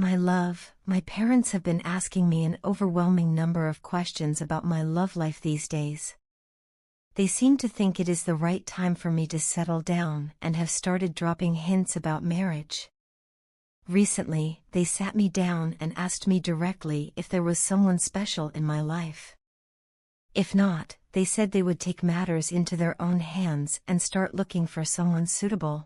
My love, my parents have been asking me an overwhelming number of questions about my love life these days. They seem to think it is the right time for me to settle down and have started dropping hints about marriage. Recently, they sat me down and asked me directly if there was someone special in my life. If not, they said they would take matters into their own hands and start looking for someone suitable.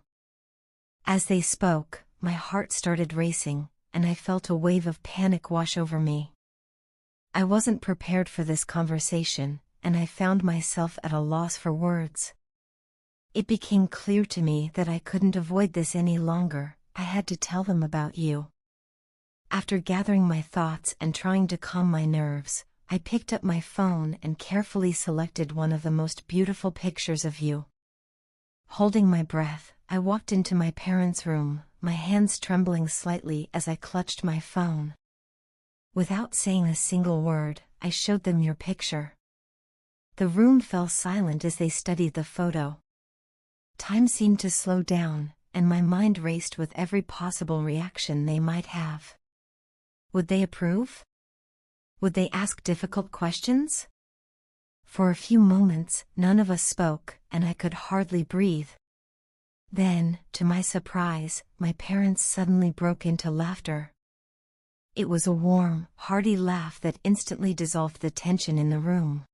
As they spoke, my heart started racing, and I felt a wave of panic wash over me. I wasn't prepared for this conversation, and I found myself at a loss for words. It became clear to me that I couldn't avoid this any longer. I had to tell them about you. After gathering my thoughts and trying to calm my nerves, I picked up my phone and carefully selected one of the most beautiful pictures of you. Holding my breath, I walked into my parents' room, my hands trembling slightly as I clutched my phone. Without saying a single word, I showed them your picture. The room fell silent as they studied the photo. Time seemed to slow down, and my mind raced with every possible reaction they might have. Would they approve? Would they ask difficult questions? For a few moments, none of us spoke, and I could hardly breathe. Then, to my surprise, my parents suddenly broke into laughter. It was a warm, hearty laugh that instantly dissolved the tension in the room.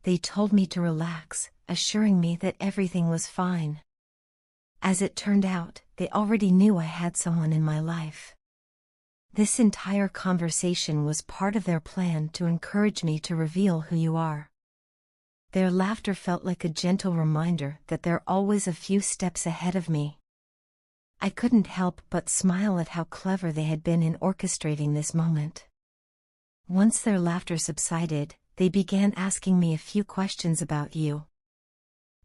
They told me to relax, assuring me that everything was fine. As it turned out, they already knew I had someone in my life. This entire conversation was part of their plan to encourage me to reveal who you are. Their laughter felt like a gentle reminder that they're always a few steps ahead of me. I couldn't help but smile at how clever they had been in orchestrating this moment. Once their laughter subsided, they began asking me a few questions about you.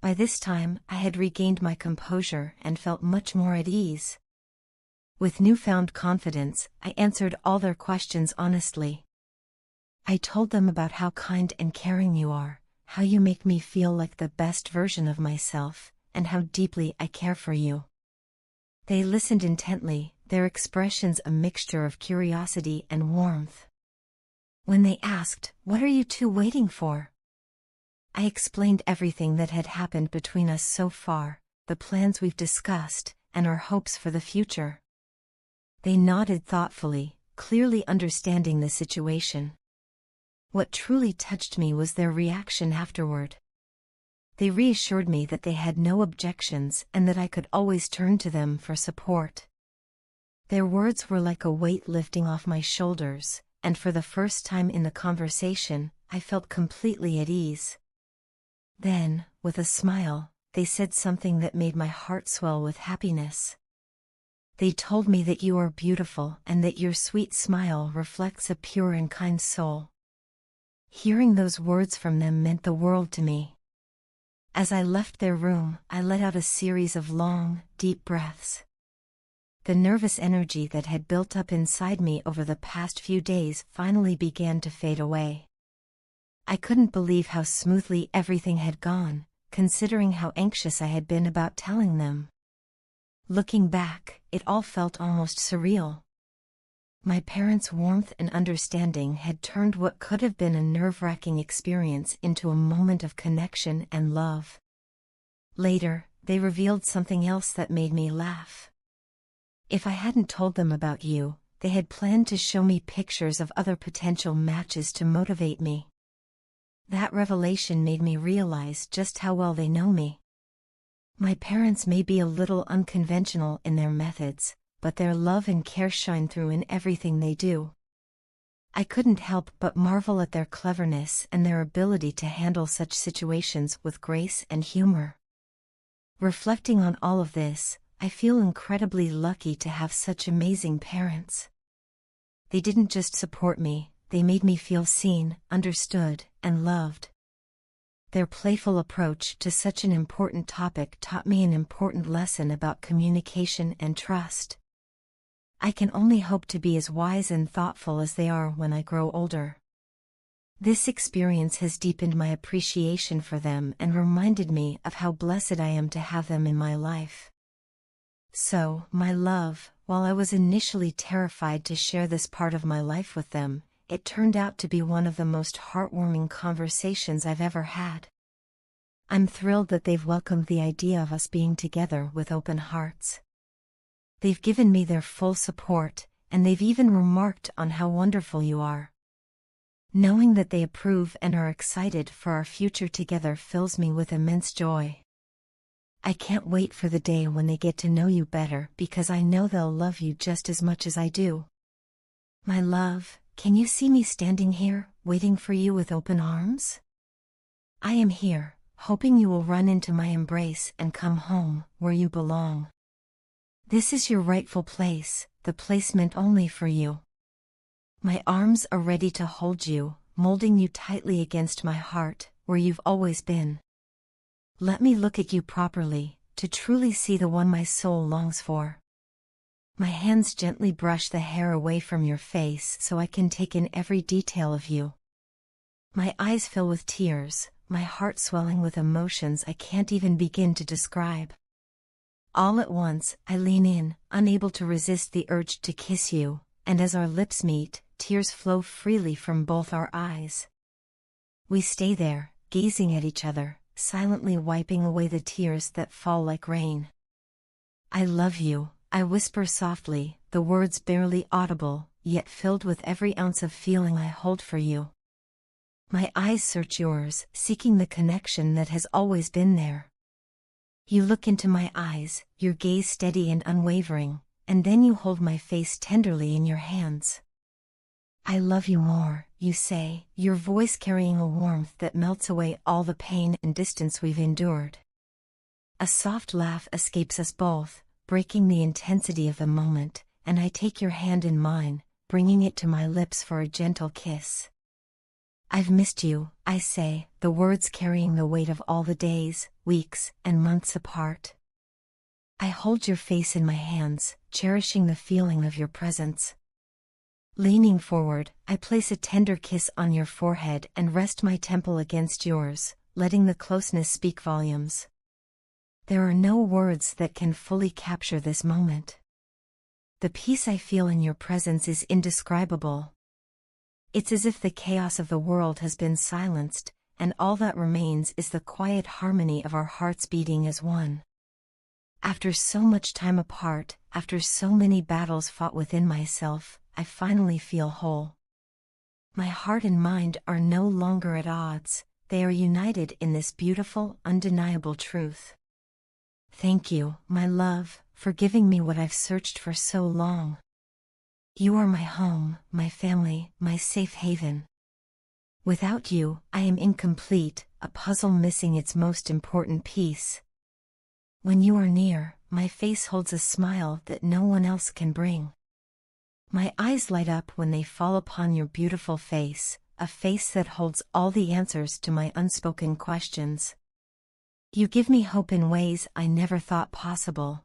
By this time, I had regained my composure and felt much more at ease. With newfound confidence, I answered all their questions honestly. I told them about how kind and caring you are, how you make me feel like the best version of myself, and how deeply I care for you. They listened intently, their expressions a mixture of curiosity and warmth. When they asked, "What are you two waiting for?" I explained everything that had happened between us so far, the plans we've discussed, and our hopes for the future. They nodded thoughtfully, clearly understanding the situation. What truly touched me was their reaction afterward. They reassured me that they had no objections and that I could always turn to them for support. Their words were like a weight lifting off my shoulders, and for the first time in the conversation, I felt completely at ease. Then, with a smile, they said something that made my heart swell with happiness. They told me that you are beautiful and that your sweet smile reflects a pure and kind soul. Hearing those words from them meant the world to me. As I left their room, I let out a series of long, deep breaths. The nervous energy that had built up inside me over the past few days finally began to fade away. I couldn't believe how smoothly everything had gone, considering how anxious I had been about telling them. Looking back, it all felt almost surreal. My parents' warmth and understanding had turned what could have been a nerve-wracking experience into a moment of connection and love. Later, they revealed something else that made me laugh. If I hadn't told them about you, they had planned to show me pictures of other potential matches to motivate me. That revelation made me realize just how well they know me. My parents may be a little unconventional in their methods, but their love and care shine through in everything they do. I couldn't help but marvel at their cleverness and their ability to handle such situations with grace and humor. Reflecting on all of this, I feel incredibly lucky to have such amazing parents. They didn't just support me, they made me feel seen, understood, and loved. Their playful approach to such an important topic taught me an important lesson about communication and trust. I can only hope to be as wise and thoughtful as they are when I grow older. This experience has deepened my appreciation for them and reminded me of how blessed I am to have them in my life. So, my love, while I was initially terrified to share this part of my life with them, it turned out to be one of the most heartwarming conversations I've ever had. I'm thrilled that they've welcomed the idea of us being together with open hearts. They've given me their full support, and they've even remarked on how wonderful you are. Knowing that they approve and are excited for our future together fills me with immense joy. I can't wait for the day when they get to know you better because I know they'll love you just as much as I do. My love, can you see me standing here, waiting for you with open arms? I am here, hoping you will run into my embrace and come home, where you belong. This is your rightful place, the place meant only for you. My arms are ready to hold you, molding you tightly against my heart, where you've always been. Let me look at you properly, to truly see the one my soul longs for. My hands gently brush the hair away from your face so I can take in every detail of you. My eyes fill with tears, my heart swelling with emotions I can't even begin to describe. All at once, I lean in, unable to resist the urge to kiss you, and as our lips meet, tears flow freely from both our eyes. We stay there, gazing at each other, silently wiping away the tears that fall like rain. I love you, I whisper softly, the words barely audible, yet filled with every ounce of feeling I hold for you. My eyes search yours, seeking the connection that has always been there. You look into my eyes, your gaze steady and unwavering, and then you hold my face tenderly in your hands. I love you more, you say, your voice carrying a warmth that melts away all the pain and distance we've endured. A soft laugh escapes us both, breaking the intensity of the moment, and I take your hand in mine, bringing it to my lips for a gentle kiss. I've missed you, I say, the words carrying the weight of all the days, weeks, and months apart. I hold your face in my hands, cherishing the feeling of your presence. Leaning forward, I place a tender kiss on your forehead and rest my temple against yours, letting the closeness speak volumes. There are no words that can fully capture this moment. The peace I feel in your presence is indescribable. It's as if the chaos of the world has been silenced, and all that remains is the quiet harmony of our hearts beating as one. After so much time apart, after so many battles fought within myself, I finally feel whole. My heart and mind are no longer at odds, they are united in this beautiful, undeniable truth. Thank you, my love, for giving me what I've searched for so long. You are my home, my family, my safe haven. Without you, I am incomplete, a puzzle missing its most important piece. When you are near, my face holds a smile that no one else can bring. My eyes light up when they fall upon your beautiful face, a face that holds all the answers to my unspoken questions. You give me hope in ways I never thought possible.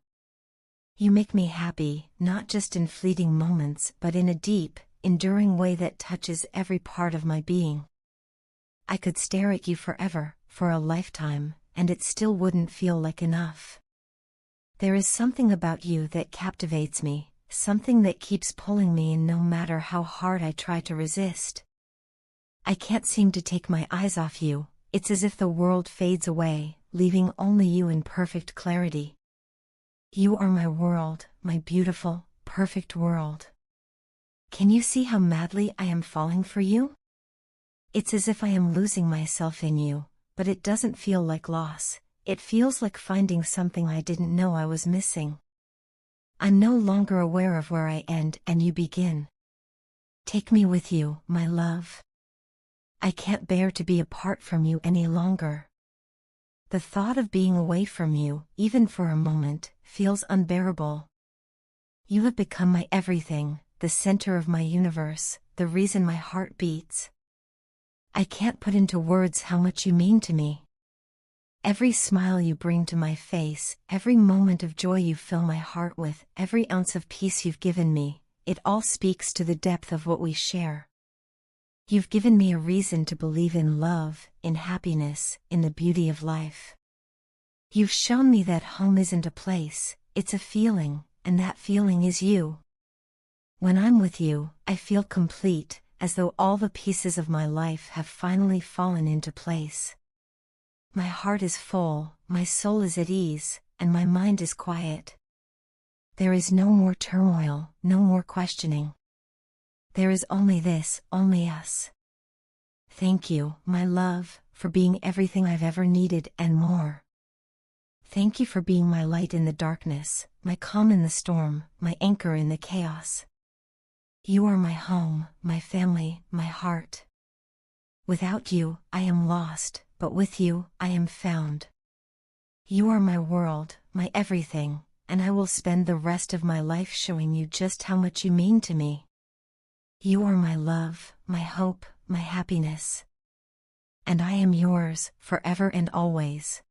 You make me happy, not just in fleeting moments but in a deep, enduring way that touches every part of my being. I could stare at you forever, for a lifetime, and it still wouldn't feel like enough. There is something about you that captivates me, something that keeps pulling me in no matter how hard I try to resist. I can't seem to take my eyes off you, it's as if the world fades away, leaving only you in perfect clarity. You are my world, my beautiful, perfect world. Can you see how madly I am falling for you? It's as if I am losing myself in you, but it doesn't feel like loss, it feels like finding something I didn't know I was missing. I'm no longer aware of where I end and you begin. Take me with you, my love. I can't bear to be apart from you any longer. The thought of being away from you, even for a moment, feels unbearable. You have become my everything, the center of my universe, the reason my heart beats. I can't put into words how much you mean to me. Every smile you bring to my face, every moment of joy you fill my heart with, every ounce of peace you've given me, it all speaks to the depth of what we share. You've given me a reason to believe in love, in happiness, in the beauty of life. You've shown me that home isn't a place, it's a feeling, and that feeling is you. When I'm with you, I feel complete, as though all the pieces of my life have finally fallen into place. My heart is full, my soul is at ease, and my mind is quiet. There is no more turmoil, no more questioning. There is only this, only us. Thank you, my love, for being everything I've ever needed and more. Thank you for being my light in the darkness, my calm in the storm, my anchor in the chaos. You are my home, my family, my heart. Without you, I am lost, but with you, I am found. You are my world, my everything, and I will spend the rest of my life showing you just how much you mean to me. You are my love, my hope, my happiness. And I am yours, forever and always.